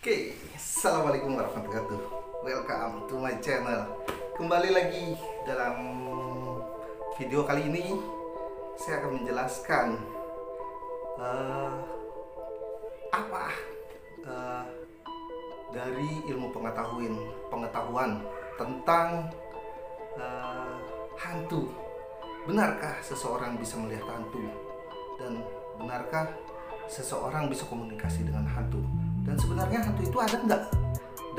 Oke, assalamualaikum warahmatullahi wabarakatuh. Welcome to my channel. Kembali lagi dalam video kali ini, saya akan menjelaskan apa dari ilmu pengetahuan tentang hantu. Benarkah seseorang bisa melihat hantu? Dan benarkah seseorang bisa komunikasi dengan hantu? Dan sebenarnya hantu itu ada enggak?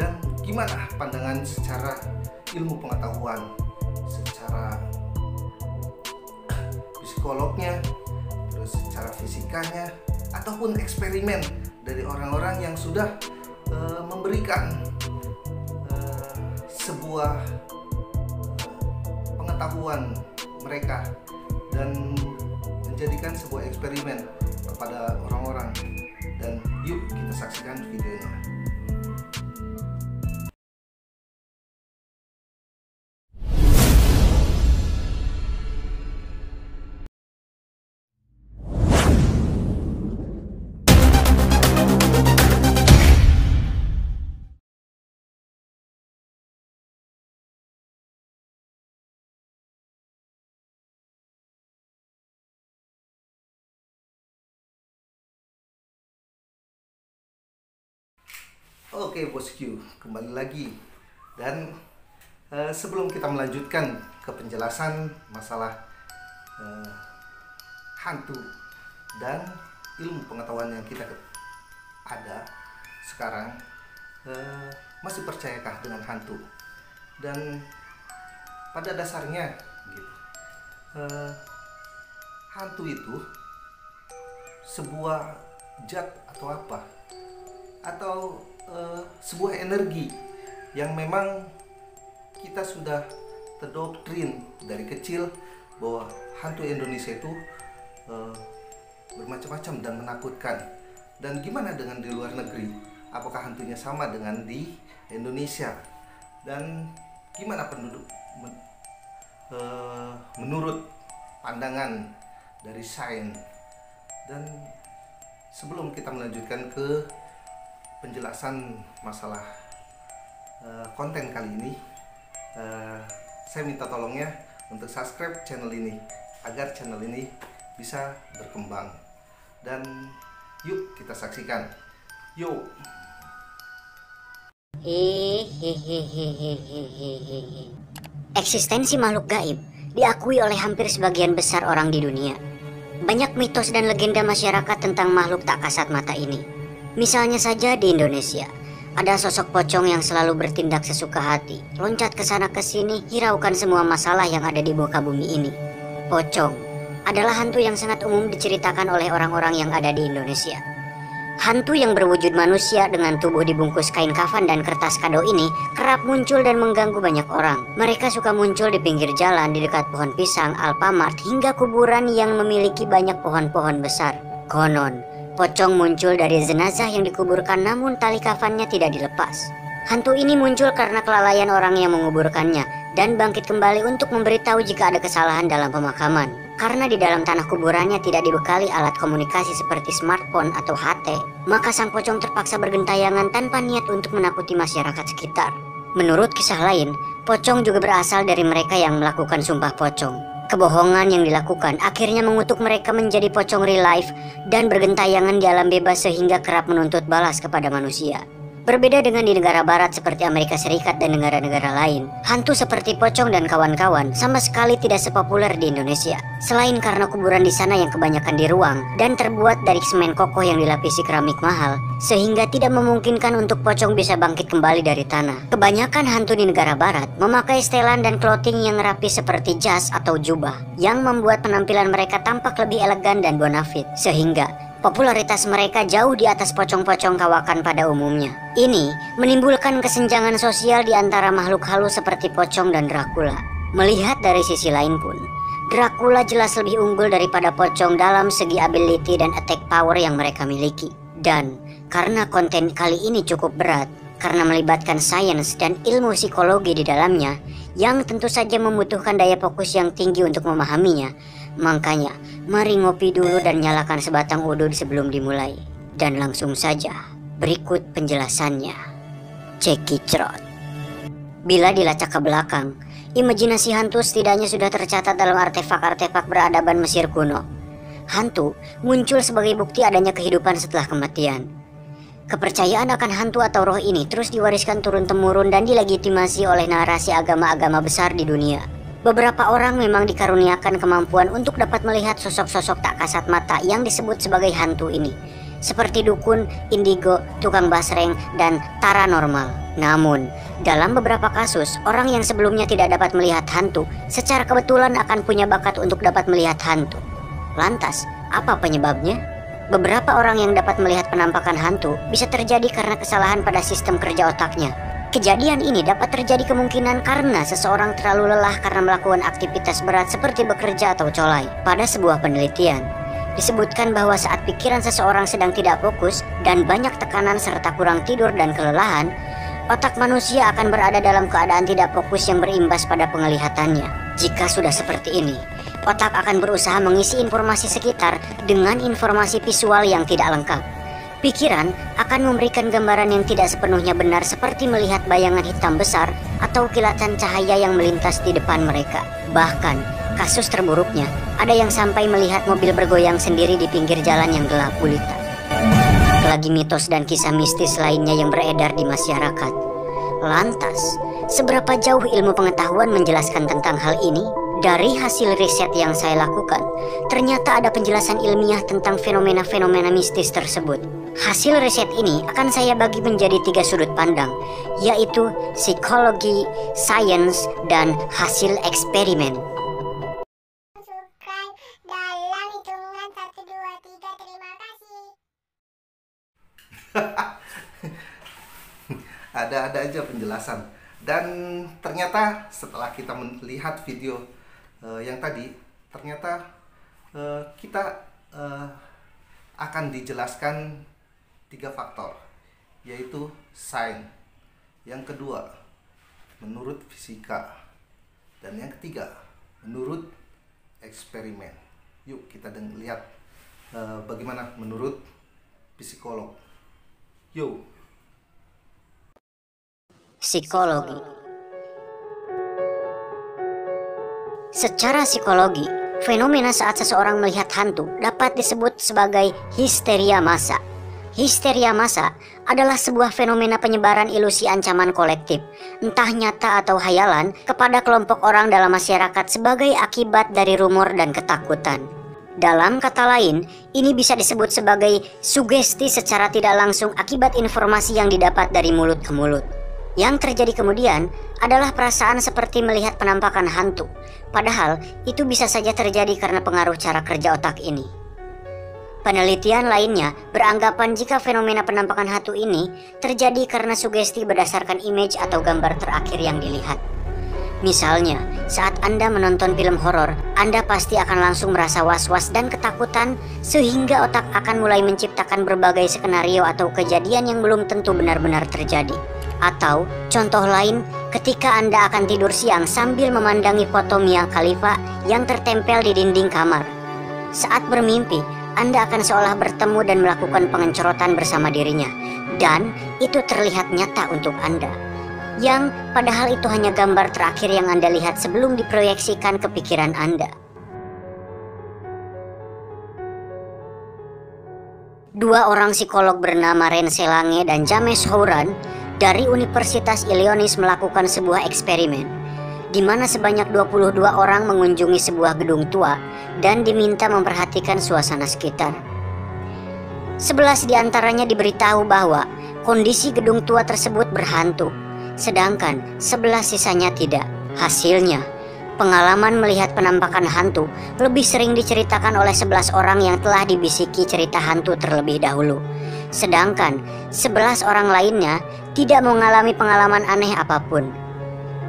Dan gimana pandangan secara ilmu pengetahuan, secara psikolognya, terus secara fisikanya, ataupun eksperimen dari orang-orang yang sudah memberikan sebuah pengetahuan mereka dan menjadikan sebuah eksperimen kepada orang-orang. Dan yuk kita saksikan videonya. Oke bosku, kembali lagi. Dan sebelum kita melanjutkan ke penjelasan masalah hantu dan ilmu pengetahuan yang kita ada sekarang, masih percayakah dengan hantu? Dan pada dasarnya gitu, hantu itu sebuah zat atau apa? Atau sebuah energi yang memang kita sudah terdoktrin dari kecil bahwa hantu Indonesia itu bermacam-macam dan menakutkan. Dan gimana dengan di luar negeri? Apakah hantunya sama dengan di Indonesia? Dan gimana menurut pandangan dari sains? Dan sebelum kita melanjutkan ke penjelasan masalah konten kali ini, saya minta tolongnya untuk subscribe channel ini agar channel ini bisa berkembang. Dan yuk kita saksikan. Yuk. Eksistensi makhluk gaib diakui oleh hampir sebagian besar orang di dunia. Banyak mitos dan legenda masyarakat tentang makhluk tak kasat mata ini. Misalnya saja di Indonesia, ada sosok pocong yang selalu bertindak sesuka hati, loncat ke sana ke sini, hiraukan semua masalah yang ada di muka bumi ini. Pocong adalah hantu yang sangat umum diceritakan oleh orang-orang yang ada di Indonesia. Hantu yang berwujud manusia dengan tubuh dibungkus kain kafan dan kertas kado ini kerap muncul dan mengganggu banyak orang. Mereka suka muncul di pinggir jalan, di dekat pohon pisang, Alfamart, hingga kuburan yang memiliki banyak pohon-pohon besar. Konon, pocong muncul dari jenazah yang dikuburkan namun tali kafannya tidak dilepas. Hantu ini muncul karena kelalaian orang yang menguburkannya dan bangkit kembali untuk memberitahu jika ada kesalahan dalam pemakaman. Karena di dalam tanah kuburannya tidak dibekali alat komunikasi seperti smartphone atau HT, maka sang pocong terpaksa bergentayangan tanpa niat untuk menakuti masyarakat sekitar. Menurut kisah lain, pocong juga berasal dari mereka yang melakukan sumpah pocong. Kebohongan yang dilakukan akhirnya mengutuk mereka menjadi pocong real life dan bergentayangan di alam bebas sehingga kerap menuntut balas kepada manusia. Berbeda dengan di negara barat seperti Amerika Serikat dan negara-negara lain, hantu seperti pocong dan kawan-kawan sama sekali tidak sepopuler di Indonesia. Selain karena kuburan di sana yang kebanyakan di ruang dan terbuat dari semen kokoh yang dilapisi keramik mahal, sehingga tidak memungkinkan untuk pocong bisa bangkit kembali dari tanah. Kebanyakan hantu di negara barat memakai setelan dan clothing yang rapi seperti jas atau jubah, yang membuat penampilan mereka tampak lebih elegan dan bonafit, sehingga popularitas mereka jauh di atas pocong-pocong kawakan pada umumnya. Ini menimbulkan kesenjangan sosial di antara makhluk halus seperti pocong dan Dracula. Melihat dari sisi lain pun, Dracula jelas lebih unggul daripada pocong dalam segi ability dan attack power yang mereka miliki. Dan karena konten kali ini cukup berat, karena melibatkan sains dan ilmu psikologi di dalamnya, yang tentu saja membutuhkan daya fokus yang tinggi untuk memahaminya, makanya mari ngopi dulu dan nyalakan sebatang udun sebelum dimulai. Dan langsung saja Berikut penjelasannya. Cekicrot. Bila dilacak ke belakang, imajinasi hantu setidaknya sudah tercatat dalam artefak-artefak peradaban Mesir kuno. Hantu muncul sebagai bukti adanya kehidupan setelah kematian. Kepercayaan akan hantu atau roh ini terus diwariskan turun-temurun dan dilegitimasi oleh narasi agama-agama besar di dunia. Beberapa orang memang dikaruniakan kemampuan untuk dapat melihat sosok-sosok tak kasat mata yang disebut sebagai hantu ini, seperti dukun, indigo, tukang basreng, dan paranormal. Namun, dalam beberapa kasus, orang yang sebelumnya tidak dapat melihat hantu secara kebetulan akan punya bakat untuk dapat melihat hantu. Lantas, apa penyebabnya? Beberapa orang yang dapat melihat penampakan hantu bisa terjadi karena kesalahan pada sistem kerja otaknya. Kejadian ini dapat terjadi kemungkinan karena seseorang terlalu lelah karena melakukan aktivitas berat seperti bekerja atau colai. Pada sebuah penelitian, disebutkan bahwa saat pikiran seseorang sedang tidak fokus dan banyak tekanan serta kurang tidur dan kelelahan, otak manusia akan berada dalam keadaan tidak fokus yang berimbas pada penglihatannya. Jika sudah seperti ini, otak akan berusaha mengisi informasi sekitar dengan informasi visual yang tidak lengkap. Pikiran akan memberikan gambaran yang tidak sepenuhnya benar seperti melihat bayangan hitam besar atau kilatan cahaya yang melintas di depan mereka. Bahkan, kasus terburuknya, ada yang sampai melihat mobil bergoyang sendiri di pinggir jalan yang gelap gulita. Lagi mitos dan kisah mistis lainnya yang beredar di masyarakat. Lantas, seberapa jauh ilmu pengetahuan menjelaskan tentang hal ini? Dari hasil riset yang saya lakukan, ternyata ada penjelasan ilmiah tentang fenomena-fenomena mistis tersebut. Hasil riset ini akan saya bagi menjadi 3 sudut pandang, yaitu psikologi, sains, dan hasil eksperimen. Subscribe dalam hitungan 1, 2, 3. Terima kasih. Ada aja penjelasan. Dan ternyata setelah kita melihat video yang tadi, ternyata kita akan dijelaskan 3 faktor, yaitu sains, yang kedua menurut fisika, dan yang ketiga menurut eksperimen. Yuk kita lihat bagaimana menurut psikolog. Yuk. Psikologi. Secara psikologi, fenomena saat seseorang melihat hantu dapat disebut sebagai histeria massa. Histeria massa adalah sebuah fenomena penyebaran ilusi ancaman kolektif, entah nyata atau hayalan, kepada kelompok orang dalam masyarakat sebagai akibat dari rumor dan ketakutan. Dalam kata lain, ini bisa disebut sebagai sugesti secara tidak langsung akibat informasi yang didapat dari mulut ke mulut. Yang terjadi kemudian adalah perasaan seperti melihat penampakan hantu, padahal itu bisa saja terjadi karena pengaruh cara kerja otak ini. Penelitian lainnya beranggapan jika fenomena penampakan hantu ini terjadi karena sugesti berdasarkan image atau gambar terakhir yang dilihat. Misalnya, saat Anda menonton film horor, Anda pasti akan langsung merasa was-was dan ketakutan sehingga otak akan mulai menciptakan berbagai skenario atau kejadian yang belum tentu benar-benar terjadi. Atau, contoh lain, ketika Anda akan tidur siang sambil memandangi foto Mia Khalifa yang tertempel di dinding kamar. Saat bermimpi, Anda akan seolah bertemu dan melakukan pengencorotan bersama dirinya. Dan itu terlihat nyata untuk Anda. Yang padahal itu hanya gambar terakhir yang Anda lihat sebelum diproyeksikan ke pikiran Anda. 2 orang psikolog bernama Rensel Lange dan James Houran dari Universitas Illinois melakukan sebuah eksperimen, di mana sebanyak 22 orang mengunjungi sebuah gedung tua dan diminta memperhatikan suasana sekitar. 11 di antaranya diberitahu bahwa kondisi gedung tua tersebut berhantu, sedangkan 11 sisanya tidak. Hasilnya, pengalaman melihat penampakan hantu lebih sering diceritakan oleh 11 orang yang telah dibisiki cerita hantu terlebih dahulu. Sedangkan 11 orang lainnya tidak mengalami pengalaman aneh apapun.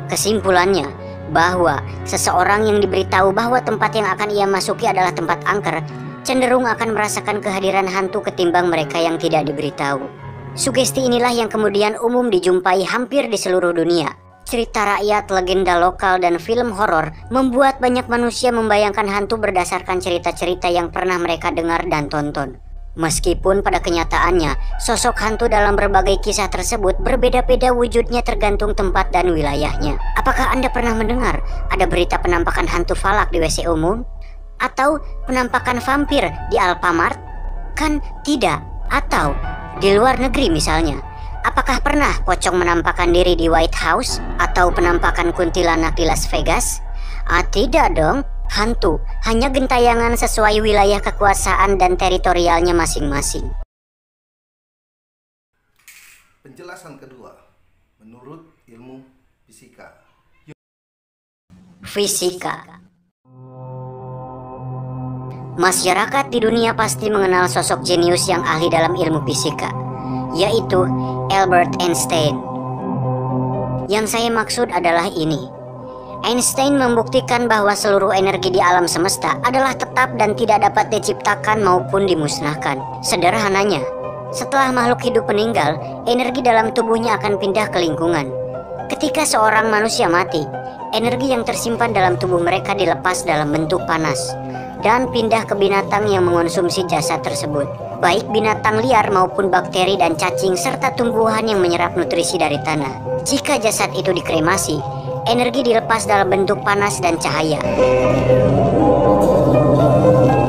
Kesimpulannya, bahwa seseorang yang diberitahu bahwa tempat yang akan ia masuki adalah tempat angker cenderung akan merasakan kehadiran hantu ketimbang mereka yang tidak diberitahu. Sugesti inilah yang kemudian umum dijumpai hampir di seluruh dunia. Cerita rakyat, legenda lokal, dan film horor membuat banyak manusia membayangkan hantu berdasarkan cerita-cerita yang pernah mereka dengar dan tonton. Meskipun pada kenyataannya, sosok hantu dalam berbagai kisah tersebut berbeda-beda wujudnya tergantung tempat dan wilayahnya. Apakah Anda pernah mendengar ada berita penampakan hantu falak di WC umum? Atau penampakan vampir di Alfamart? Kan tidak. Atau di luar negeri misalnya. Apakah pernah pocong menampakkan diri di White House? Atau penampakan kuntilanak di Las Vegas? Tidak dong. Hantu hanya gentayangan sesuai wilayah kekuasaan dan teritorialnya masing-masing. Penjelasan kedua, menurut ilmu fisika. Fisika. Masyarakat di dunia pasti mengenal sosok jenius yang ahli dalam ilmu fisika, yaitu Albert Einstein. Yang saya maksud adalah ini. Einstein membuktikan bahwa seluruh energi di alam semesta adalah tetap dan tidak dapat diciptakan maupun dimusnahkan. Sederhananya, setelah makhluk hidup meninggal, energi dalam tubuhnya akan pindah ke lingkungan. Ketika seorang manusia mati, energi yang tersimpan dalam tubuh mereka dilepas dalam bentuk panas dan pindah ke binatang yang mengonsumsi jasad tersebut. Baik binatang liar maupun bakteri dan cacing serta tumbuhan yang menyerap nutrisi dari tanah. Jika jasad itu dikremasi, energi dilepas dalam bentuk panas dan cahaya.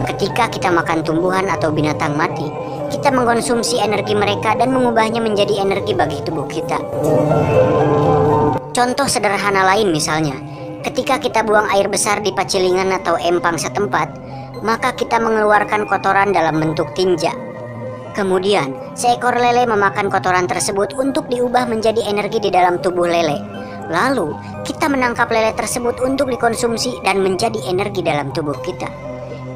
Ketika kita makan tumbuhan atau binatang mati, kita mengkonsumsi energi mereka dan mengubahnya menjadi energi bagi tubuh kita. Contoh sederhana lain misalnya, ketika kita buang air besar di pacilingan atau empang setempat, maka kita mengeluarkan kotoran dalam bentuk tinja. Kemudian, seekor lele memakan kotoran tersebut untuk diubah menjadi energi di dalam tubuh lele. Lalu, kita menangkap lele tersebut untuk dikonsumsi dan menjadi energi dalam tubuh kita.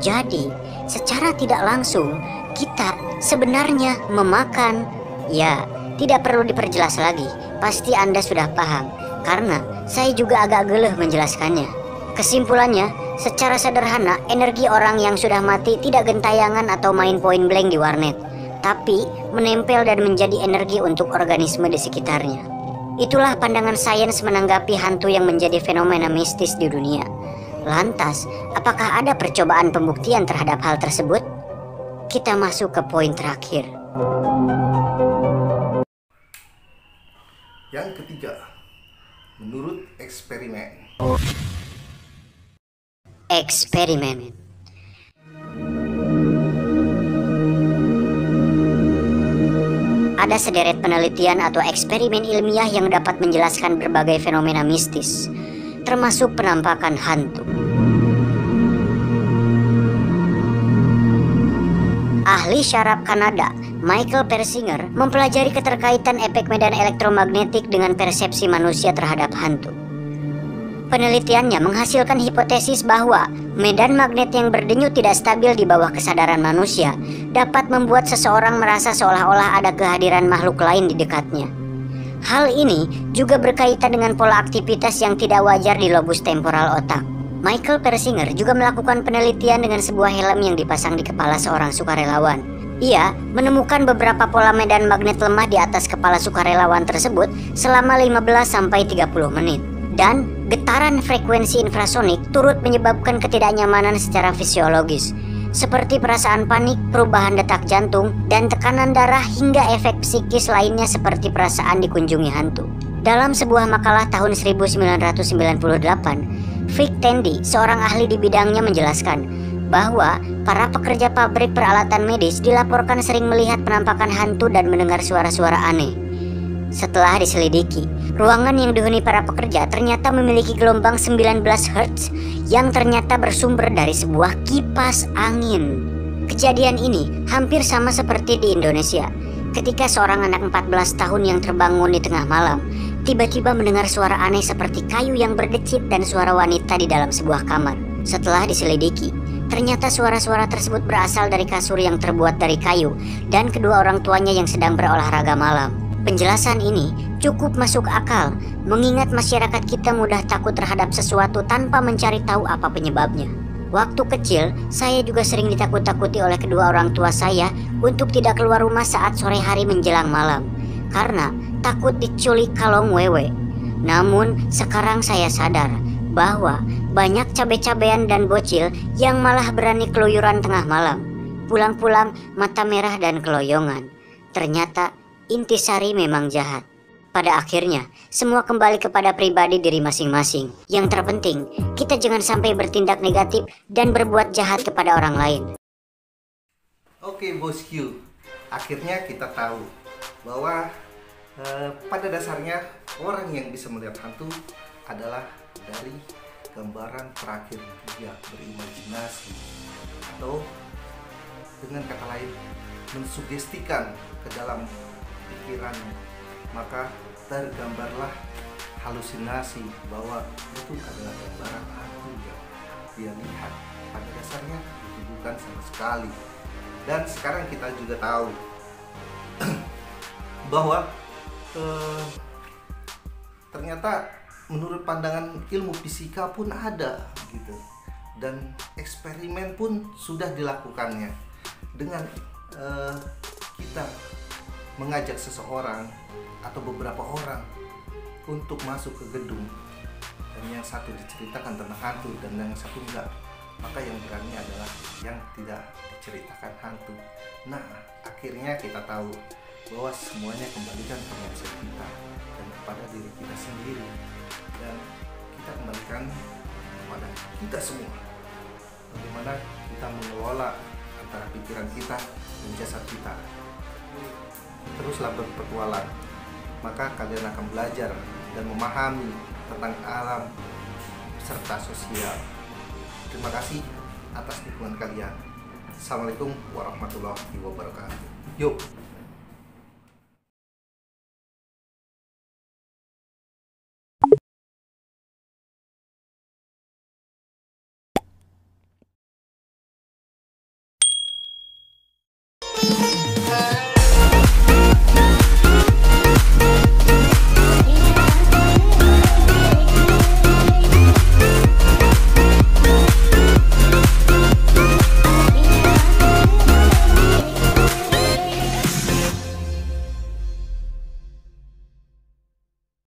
Jadi, secara tidak langsung, kita sebenarnya memakan. Ya, tidak perlu diperjelas lagi. Pasti Anda sudah paham, karena saya juga agak geleh menjelaskannya. Kesimpulannya, secara sederhana, energi orang yang sudah mati tidak gentayangan atau main point blank di warnet, tapi menempel dan menjadi energi untuk organisme di sekitarnya. Itulah pandangan sains menanggapi hantu yang menjadi fenomena mistis di dunia. Lantas, apakah ada percobaan pembuktian terhadap hal tersebut? Kita masuk ke poin terakhir. Yang ketiga, menurut eksperimen. Eksperimen. Ada sederet penelitian atau eksperimen ilmiah yang dapat menjelaskan berbagai fenomena mistis, termasuk penampakan hantu. Ahli syaraf Kanada, Michael Persinger, mempelajari keterkaitan efek medan elektromagnetik dengan persepsi manusia terhadap hantu. Penelitiannya menghasilkan hipotesis bahwa medan magnet yang berdenyut tidak stabil di bawah kesadaran manusia dapat membuat seseorang merasa seolah-olah ada kehadiran makhluk lain di dekatnya. Hal ini juga berkaitan dengan pola aktivitas yang tidak wajar di lobus temporal otak. Michael Persinger juga melakukan penelitian dengan sebuah helm yang dipasang di kepala seorang sukarelawan. Ia menemukan beberapa pola medan magnet lemah di atas kepala sukarelawan tersebut selama 15-30 menit. Dan getaran frekuensi infrasonik turut menyebabkan ketidaknyamanan secara fisiologis, seperti perasaan panik, perubahan detak jantung, dan tekanan darah hingga efek psikis lainnya seperti perasaan dikunjungi hantu. Dalam sebuah makalah tahun 1998, Vic Tandy, seorang ahli di bidangnya menjelaskan bahwa para pekerja pabrik peralatan medis dilaporkan sering melihat penampakan hantu dan mendengar suara-suara aneh. Setelah diselidiki, ruangan yang dihuni para pekerja ternyata memiliki gelombang 19 Hz yang ternyata bersumber dari sebuah kipas angin. Kejadian ini hampir sama seperti di Indonesia, ketika seorang anak 14 tahun yang terbangun di tengah malam tiba-tiba mendengar suara aneh seperti kayu yang berdecit dan suara wanita di dalam sebuah kamar. Setelah diselidiki, ternyata suara-suara tersebut berasal dari kasur yang terbuat dari kayu dan kedua orang tuanya yang sedang berolahraga malam. Penjelasan ini cukup masuk akal, mengingat masyarakat kita mudah takut terhadap sesuatu tanpa mencari tahu apa penyebabnya. Waktu kecil, saya juga sering ditakut-takuti oleh kedua orang tua saya untuk tidak keluar rumah saat sore hari menjelang malam, karena takut diculik kalong wewe. Namun, sekarang saya sadar bahwa banyak cabe-cabean dan bocil yang malah berani keluyuran tengah malam. Pulang-pulang mata merah dan keloyongan. Ternyata intisari memang jahat. Pada akhirnya, semua kembali kepada pribadi diri masing-masing. Yang terpenting, kita jangan sampai bertindak negatif dan berbuat jahat kepada orang lain. Oke bosku, akhirnya kita tahu bahwa pada dasarnya orang yang bisa melihat hantu adalah dari gambaran terakhir dia berimajinasi, atau dengan kata lain mensugestikan ke dalam pikirannya, maka tergambarlah halusinasi bahwa itu adalah gambaran hantu yang dia lihat. Pada dasarnya itu bukan sama sekali. Dan sekarang kita juga tahu bahwa ternyata menurut pandangan ilmu fisika pun ada gitu, dan eksperimen pun sudah dilakukannya dengan kita mengajak seseorang atau beberapa orang untuk masuk ke gedung, dan yang satu diceritakan tentang hantu dan yang satu enggak, maka yang berani adalah yang tidak diceritakan hantu. Nah, akhirnya kita tahu bahwa semuanya kembalikan ke mindset kita dan kepada diri kita sendiri, dan kita kembalikan kepada kita semua bagaimana kita mengelola antara pikiran kita dan jasad kita. Teruslah berpetualang, maka kalian akan belajar dan memahami tentang alam serta sosial. Terima kasih atas dukungan kalian. Assalamualaikum warahmatullahi wabarakatuh. Yuk.